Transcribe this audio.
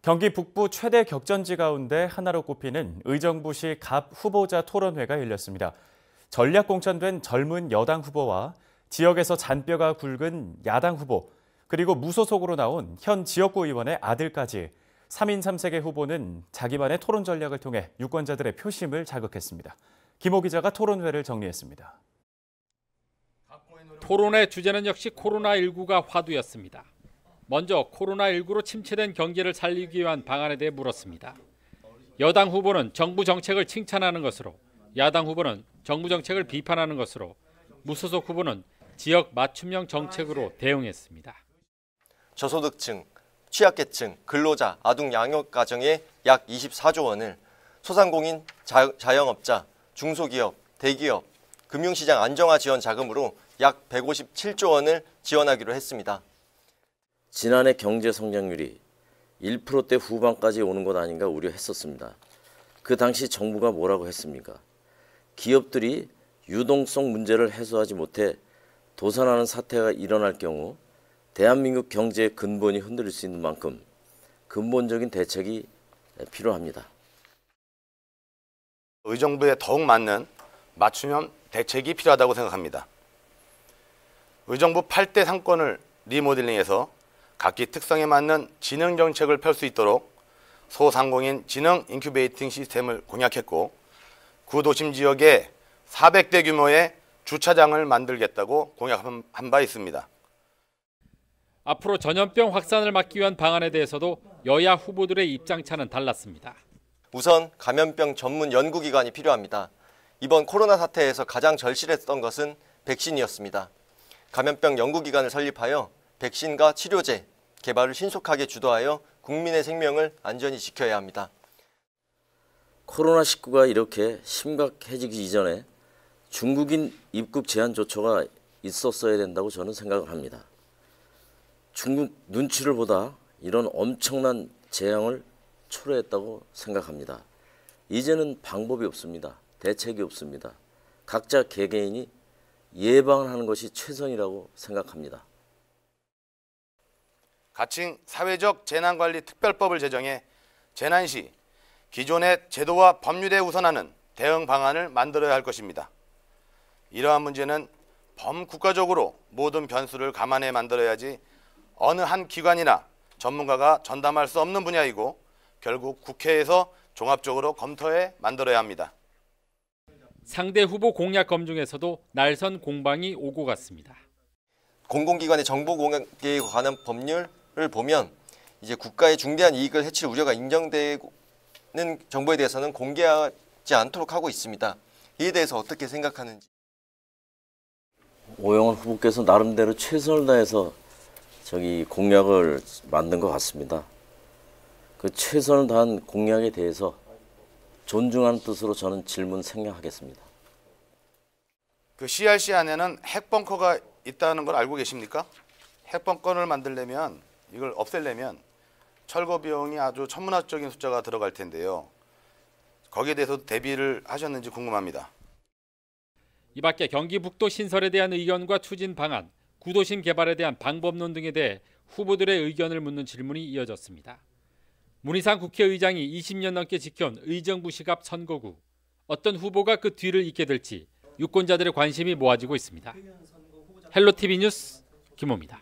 경기 북부 최대 격전지 가운데 하나로 꼽히는 의정부시 갑 후보자 토론회가 열렸습니다. 전략 공천된 젊은 여당 후보와 지역에서 잔뼈가 굵은 야당 후보, 그리고 무소속으로 나온 현 지역구 의원의 아들까지 3인 3색의 후보는 자기만의 토론 전략을 통해 유권자들의 표심을 자극했습니다. 김호 기자가 토론회를 정리했습니다. 토론회 주제는 역시 코로나19가 화두였습니다. 먼저 코로나19로 침체된 경기를 살리기 위한 방안에 대해 물었습니다. 여당 후보는 정부 정책을 칭찬하는 것으로, 야당 후보는 정부 정책을 비판하는 것으로, 무소속 후보는 지역 맞춤형 정책으로 대응했습니다. 저소득층, 취약계층, 근로자, 아동 양육 가정에 약 24조 원을, 소상공인, 자영업자, 중소기업, 대기업, 금융시장 안정화 지원 자금으로 약 157조 원을 지원하기로 했습니다. 지난해 경제 성장률이 1%대 후반까지 오는 것 아닌가 우려했었습니다. 그 당시 정부가 뭐라고 했습니까? 기업들이 유동성 문제를 해소하지 못해 도산하는 사태가 일어날 경우 대한민국 경제의 근본이 흔들릴 수 있는 만큼 근본적인 대책이 필요합니다. 의정부에 더욱 맞는 맞춤형 대책이 필요하다고 생각합니다. 의정부 8대 상권을 리모델링해서 각기 특성에 맞는 지능 정책을 펼 수 있도록 소상공인 지능 인큐베이팅 시스템을 공약했고, 구도심 지역에 400대 규모의 주차장을 만들겠다고 공약한 바 있습니다. 앞으로 전염병 확산을 막기 위한 방안에 대해서도 여야 후보들의 입장차는 달랐습니다. 우선 감염병 전문 연구기관이 필요합니다. 이번 코로나 사태에서 가장 절실했던 것은 백신이었습니다. 감염병 연구기관을 설립하여 백신과 치료제 개발을 신속하게 주도하여 국민의 생명을 안전히 지켜야 합니다. 코로나19가 이렇게 심각해지기 이전에 중국인 입국 제한 조처가 있었어야 된다고 저는 생각을 합니다. 중국 눈치를 보다 이런 엄청난 재앙을 초래했다고 생각합니다. 이제는 방법이 없습니다. 대책이 없습니다. 각자 개개인이 예방하는 것이 최선이라고 생각합니다. 가칭 사회적 재난관리 특별법을 제정해 재난 시 기존의 제도와 법률에 우선하는 대응 방안을 만들어야 할 것입니다. 이러한 문제는 범국가적으로 모든 변수를 감안해 만들어야지 어느 한 기관이나 전문가가 전담할 수 없는 분야이고, 결국 국회에서 종합적으로 검토해 만들어야 합니다. 상대 후보 공약 검증에서도 날선 공방이 오고 갔습니다. 공공기관의 정보 공개에 관한 법률을 보면 이제 국가의 중대한 이익을 해칠 우려가 인정되는 정보에 대해서는 공개하지 않도록 하고 있습니다. 이에 대해서 어떻게 생각하는지. 오영훈 후보께서 나름대로 최선을 다해서 공약을 만든 것 같습니다. 그 최선을 다한 공약에 대해서 존중하는 뜻으로 저는 질문 생략하겠습니다. 그 CRC 안에는 핵벙커가 있다는 걸 알고 계십니까? 핵벙커를 만들려면, 이걸 없애려면 철거 비용이 아주 천문학적인 숫자가 들어갈 텐데요. 거기에 대해서도 대비를 하셨는지 궁금합니다. 이 밖에 경기 북도 신설에 대한 의견과 추진 방안, 구도심 개발에 대한 방법론 등에 대해 후보들의 의견을 묻는 질문이 이어졌습니다. 문희상 국회의장이 20년 넘게 지켜온 의정부시 갑 선거구, 어떤 후보가 그 뒤를 잇게 될지 유권자들의 관심이 모아지고 있습니다. 헬로티비 뉴스 김호입니다.